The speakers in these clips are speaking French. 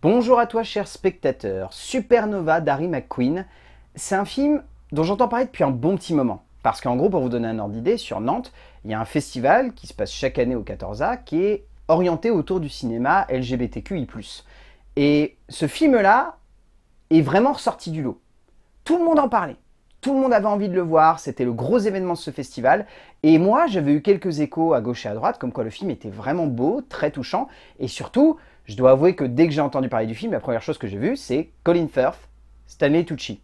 Bonjour à toi cher spectateur, Supernova d'Harry McQueen, c'est un film dont j'entends parler depuis un bon petit moment. Parce qu'en gros, pour vous donner un ordre d'idée, sur Nantes, il y a un festival qui se passe chaque année au 14A qui est orienté autour du cinéma LGBTQI+. Et ce film-là est vraiment ressorti du lot. Tout le monde en parlait. Tout le monde avait envie de le voir, c'était le gros événement de ce festival. Et moi, j'avais eu quelques échos à gauche et à droite, comme quoi le film était vraiment beau, très touchant. Et surtout, je dois avouer que dès que j'ai entendu parler du film, la première chose que j'ai vue, c'est Colin Firth, Stanley Tucci.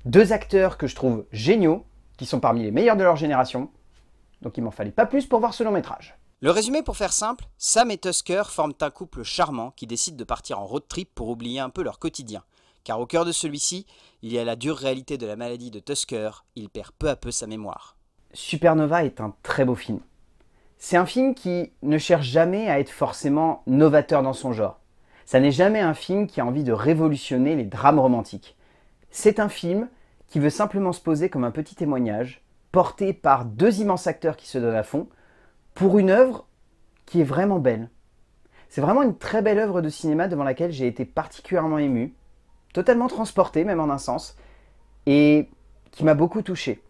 Deux acteurs que je trouve géniaux, qui sont parmi les meilleurs de leur génération. Donc il m'en fallait pas plus pour voir ce long métrage. Le résumé pour faire simple, Sam et Tusker forment un couple charmant qui décide de partir en road trip pour oublier un peu leur quotidien. Car au cœur de celui-ci, il y a la dure réalité de la maladie de Tusker, il perd peu à peu sa mémoire. Supernova est un très beau film. C'est un film qui ne cherche jamais à être forcément novateur dans son genre. Ça n'est jamais un film qui a envie de révolutionner les drames romantiques. C'est un film qui veut simplement se poser comme un petit témoignage, porté par deux immenses acteurs qui se donnent à fond, pour une œuvre qui est vraiment belle. C'est vraiment une très belle œuvre de cinéma devant laquelle j'ai été particulièrement ému, totalement transporté même en un sens, et qui m'a beaucoup touché.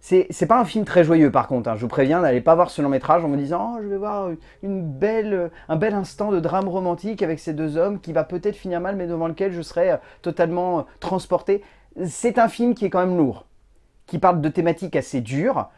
C'est pas un film très joyeux par contre, hein. Je vous préviens, n'allez pas voir ce long métrage en me disant « Oh, je vais voir un bel instant de drame romantique avec ces deux hommes qui va peut-être finir mal mais devant lequel je serai totalement transporté ». C'est un film qui est quand même lourd, qui parle de thématiques assez dures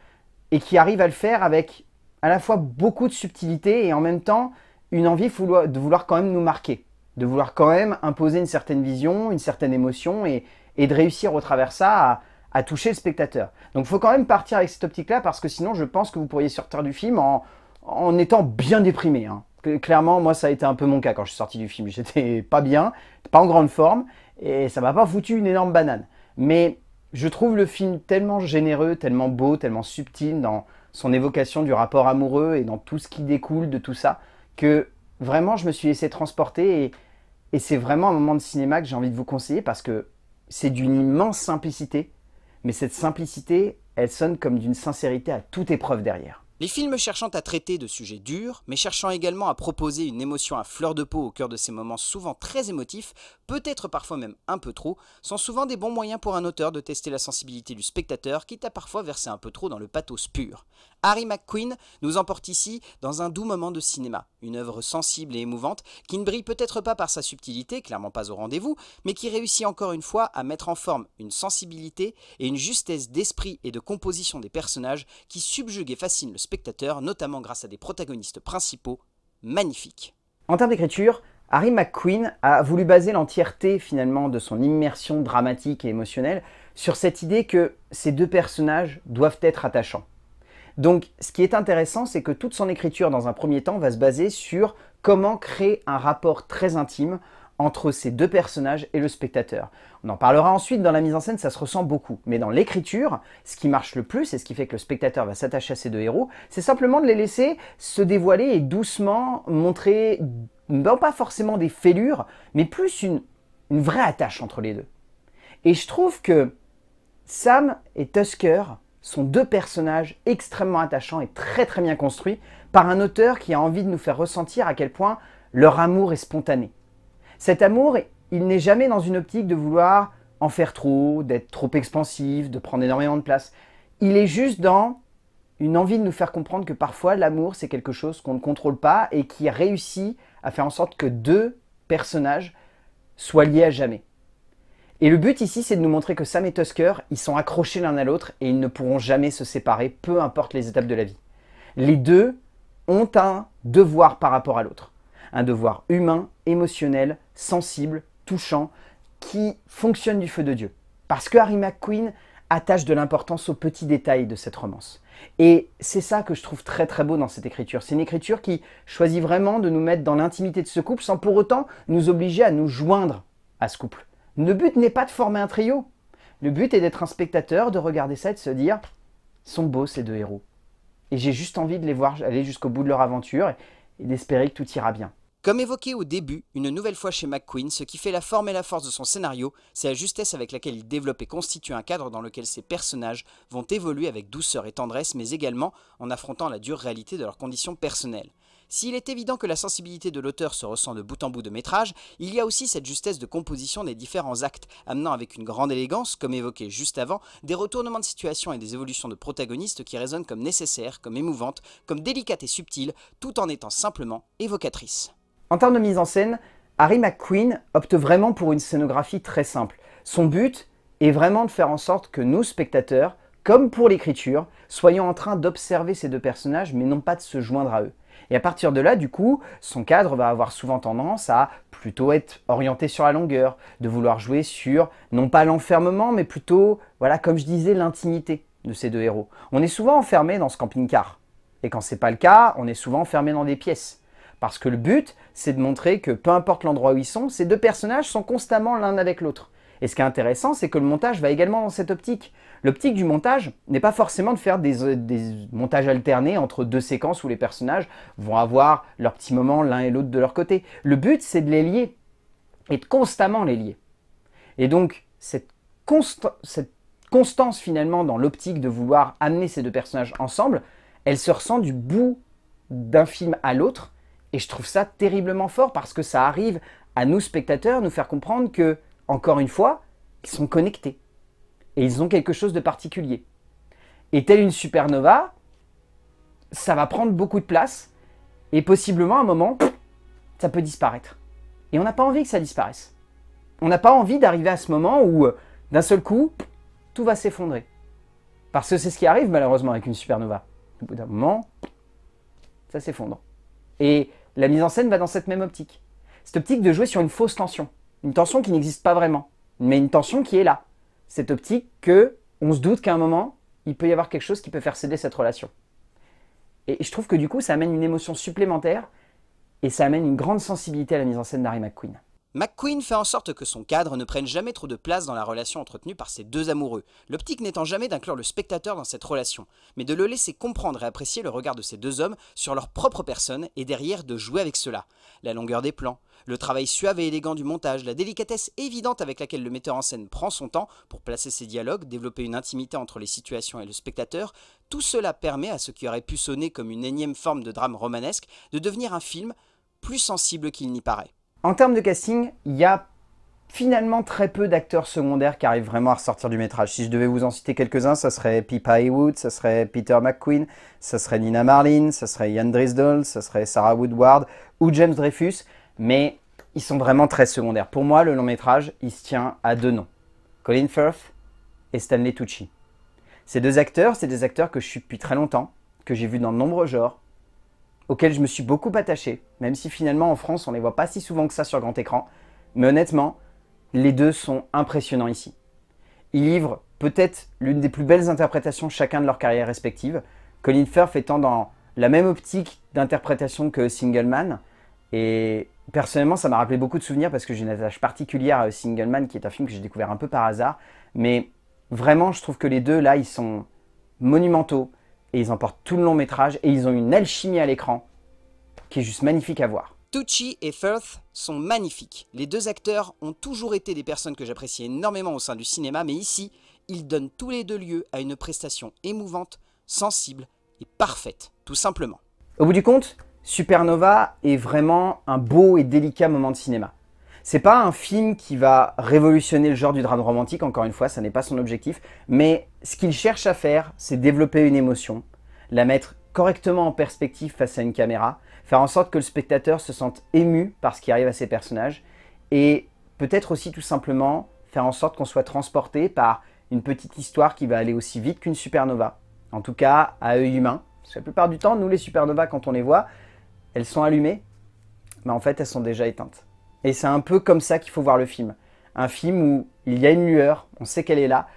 et qui arrive à le faire avec à la fois beaucoup de subtilité et en même temps une envie de vouloir quand même nous marquer, de vouloir quand même imposer une certaine vision, une certaine émotion et de réussir au travers ça à toucher le spectateur. Donc il faut quand même partir avec cette optique-là parce que sinon je pense que vous pourriez sortir du film en étant bien déprimé, hein. Clairement, moi ça a été un peu mon cas quand je suis sorti du film. J'étais pas bien, pas en grande forme et ça m'a pas foutu une énorme banane. Mais je trouve le film tellement généreux, tellement beau, tellement subtil dans son évocation du rapport amoureux et dans tout ce qui découle de tout ça que vraiment je me suis laissé transporter et c'est vraiment un moment de cinéma que j'ai envie de vous conseiller parce que c'est d'une immense simplicité. Mais cette simplicité, elle sonne comme d'une sincérité à toute épreuve derrière. Les films cherchant à traiter de sujets durs, mais cherchant également à proposer une émotion à fleur de peau au cœur de ces moments souvent très émotifs, peut-être parfois même un peu trop, sont souvent des bons moyens pour un auteur de tester la sensibilité du spectateur, quitte à parfois verser un peu trop dans le pathos pur. Harry McQueen nous emporte ici dans un doux moment de cinéma, une œuvre sensible et émouvante qui ne brille peut-être pas par sa subtilité, clairement pas au rendez-vous, mais qui réussit encore une fois à mettre en forme une sensibilité et une justesse d'esprit et de composition des personnages qui subjuguent et fascinent le spectateur, notamment grâce à des protagonistes principaux magnifiques. En termes d'écriture, Harry McQueen a voulu baser l'entièreté finalement de son immersion dramatique et émotionnelle sur cette idée que ces deux personnages doivent être attachants. Donc ce qui est intéressant, c'est que toute son écriture dans un premier temps va se baser sur comment créer un rapport très intime entre ces deux personnages et le spectateur. On en parlera ensuite, dans la mise en scène, ça se ressent beaucoup. Mais dans l'écriture, ce qui marche le plus et ce qui fait que le spectateur va s'attacher à ces deux héros, c'est simplement de les laisser se dévoiler et doucement montrer, non pas forcément des fêlures, mais plus une vraie attache entre les deux. Et je trouve que Sam et Tusker sont deux personnages extrêmement attachants et très très bien construits par un auteur qui a envie de nous faire ressentir à quel point leur amour est spontané. Cet amour, il n'est jamais dans une optique de vouloir en faire trop, d'être trop expansif, de prendre énormément de place. Il est juste dans une envie de nous faire comprendre que parfois l'amour c'est quelque chose qu'on ne contrôle pas et qui réussit à faire en sorte que deux personnages soient liés à jamais. Et le but ici, c'est de nous montrer que Sam et Tusker, ils sont accrochés l'un à l'autre et ils ne pourront jamais se séparer, peu importe les étapes de la vie. Les deux ont un devoir par rapport à l'autre. Un devoir humain, émotionnel, sensible, touchant, qui fonctionne du feu de Dieu. Parce que Harry McQueen attache de l'importance aux petits détails de cette romance. Et c'est ça que je trouve très très beau dans cette écriture. C'est une écriture qui choisit vraiment de nous mettre dans l'intimité de ce couple sans pour autant nous obliger à nous joindre à ce couple. Le but n'est pas de former un trio. Le but est d'être un spectateur, de regarder ça et de se dire « ils sont beaux ces deux héros ». Et j'ai juste envie de les voir aller jusqu'au bout de leur aventure et d'espérer que tout ira bien. Comme évoqué au début, une nouvelle fois chez McQueen, ce qui fait la forme et la force de son scénario, c'est la justesse avec laquelle il développe et constitue un cadre dans lequel ses personnages vont évoluer avec douceur et tendresse, mais également en affrontant la dure réalité de leurs conditions personnelles. S'il est évident que la sensibilité de l'auteur se ressent de bout en bout de métrage, il y a aussi cette justesse de composition des différents actes, amenant avec une grande élégance, comme évoqué juste avant, des retournements de situation et des évolutions de protagonistes qui résonnent comme nécessaires, comme émouvantes, comme délicates et subtiles, tout en étant simplement évocatrices. En termes de mise en scène, Harry McQueen opte vraiment pour une scénographie très simple. Son but est vraiment de faire en sorte que nous, spectateurs, comme pour l'écriture, soyons en train d'observer ces deux personnages, mais non pas de se joindre à eux. Et à partir de là, du coup, son cadre va avoir souvent tendance à plutôt être orienté sur la longueur, de vouloir jouer sur, non pas l'enfermement, mais plutôt, voilà, comme je disais, l'intimité de ces deux héros. On est souvent enfermé dans ce camping-car. Et quand c'est pas le cas, on est souvent enfermé dans des pièces. Parce que le but, c'est de montrer que peu importe l'endroit où ils sont, ces deux personnages sont constamment l'un avec l'autre. Et ce qui est intéressant, c'est que le montage va également dans cette optique. L'optique du montage n'est pas forcément de faire des montages alternés entre deux séquences où les personnages vont avoir leur petit moment l'un et l'autre de leur côté. Le but, c'est de les lier et de constamment les lier. Et donc, cette constance finalement dans l'optique de vouloir amener ces deux personnages ensemble, elle se ressent du bout d'un film à l'autre. Et je trouve ça terriblement fort parce que ça arrive à nous, spectateurs, nous faire comprendre que, encore une fois, ils sont connectés. Et ils ont quelque chose de particulier. Et telle une supernova, ça va prendre beaucoup de place. Et possiblement, à un moment, ça peut disparaître. Et on n'a pas envie que ça disparaisse. On n'a pas envie d'arriver à ce moment où, d'un seul coup, tout va s'effondrer. Parce que c'est ce qui arrive malheureusement avec une supernova. Au bout d'un moment, ça s'effondre. Et la mise en scène va dans cette même optique. Cette optique de jouer sur une fausse tension. Une tension qui n'existe pas vraiment, mais une tension qui est là. Cette optique que on se doute qu'à un moment, il peut y avoir quelque chose qui peut faire céder cette relation. Et je trouve que du coup, ça amène une émotion supplémentaire et ça amène une grande sensibilité à la mise en scène d'Harry McQueen. McQueen fait en sorte que son cadre ne prenne jamais trop de place dans la relation entretenue par ces deux amoureux, l'optique n'étant jamais d'inclure le spectateur dans cette relation, mais de le laisser comprendre et apprécier le regard de ces deux hommes sur leur propre personne et derrière de jouer avec cela. La longueur des plans, le travail suave et élégant du montage, la délicatesse évidente avec laquelle le metteur en scène prend son temps pour placer ses dialogues, développer une intimité entre les situations et le spectateur, tout cela permet à ce qui aurait pu sonner comme une énième forme de drame romanesque de devenir un film plus sensible qu'il n'y paraît. En termes de casting, il y a finalement très peu d'acteurs secondaires qui arrivent vraiment à ressortir du métrage. Si je devais vous en citer quelques-uns, ça serait Pippa Haywood, ça serait Peter McQueen, ça serait Nina Marlin, ça serait Ian Driscoll, ça serait Sarah Woodward ou James Dreyfus, mais ils sont vraiment très secondaires. Pour moi, le long métrage, il se tient à deux noms, Colin Firth et Stanley Tucci. Ces deux acteurs, c'est des acteurs que je suis depuis très longtemps, que j'ai vus dans de nombreux genres, auxquels je me suis beaucoup attaché, même si finalement en France on ne les voit pas si souvent que ça sur grand écran, mais honnêtement, les deux sont impressionnants ici. Ils livrent peut-être l'une des plus belles interprétations chacun de leur carrière respective, Colin Firth étant dans la même optique d'interprétation que Single Man, et personnellement ça m'a rappelé beaucoup de souvenirs parce que j'ai une attache particulière à Single Man, qui est un film que j'ai découvert un peu par hasard, mais vraiment je trouve que les deux là ils sont monumentaux, et ils emportent tout le long métrage et ils ont une alchimie à l'écran qui est juste magnifique à voir. Tucci et Firth sont magnifiques. Les deux acteurs ont toujours été des personnes que j'apprécie énormément au sein du cinéma, mais ici, ils donnent tous les deux lieu à une prestation émouvante, sensible et parfaite, tout simplement. Au bout du compte, Supernova est vraiment un beau et délicat moment de cinéma. C'est pas un film qui va révolutionner le genre du drame romantique, encore une fois, ça n'est pas son objectif, mais ce qu'il cherche à faire, c'est développer une émotion, la mettre correctement en perspective face à une caméra, faire en sorte que le spectateur se sente ému par ce qui arrive à ses personnages, et peut-être aussi tout simplement faire en sorte qu'on soit transporté par une petite histoire qui va aller aussi vite qu'une supernova. En tout cas, à œil humain, parce que la plupart du temps, nous les supernovas, quand on les voit, elles sont allumées, mais en fait, elles sont déjà éteintes. Et c'est un peu comme ça qu'il faut voir le film. Un film où il y a une lueur, on sait qu'elle est là,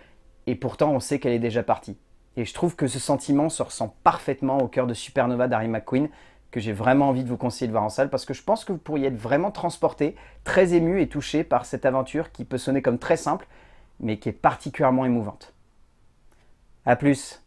et pourtant on sait qu'elle est déjà partie. Et je trouve que ce sentiment se ressent parfaitement au cœur de Supernova d'Harry McQueen, que j'ai vraiment envie de vous conseiller de voir en salle, parce que je pense que vous pourriez être vraiment transporté, très ému et touché par cette aventure qui peut sonner comme très simple, mais qui est particulièrement émouvante. A plus.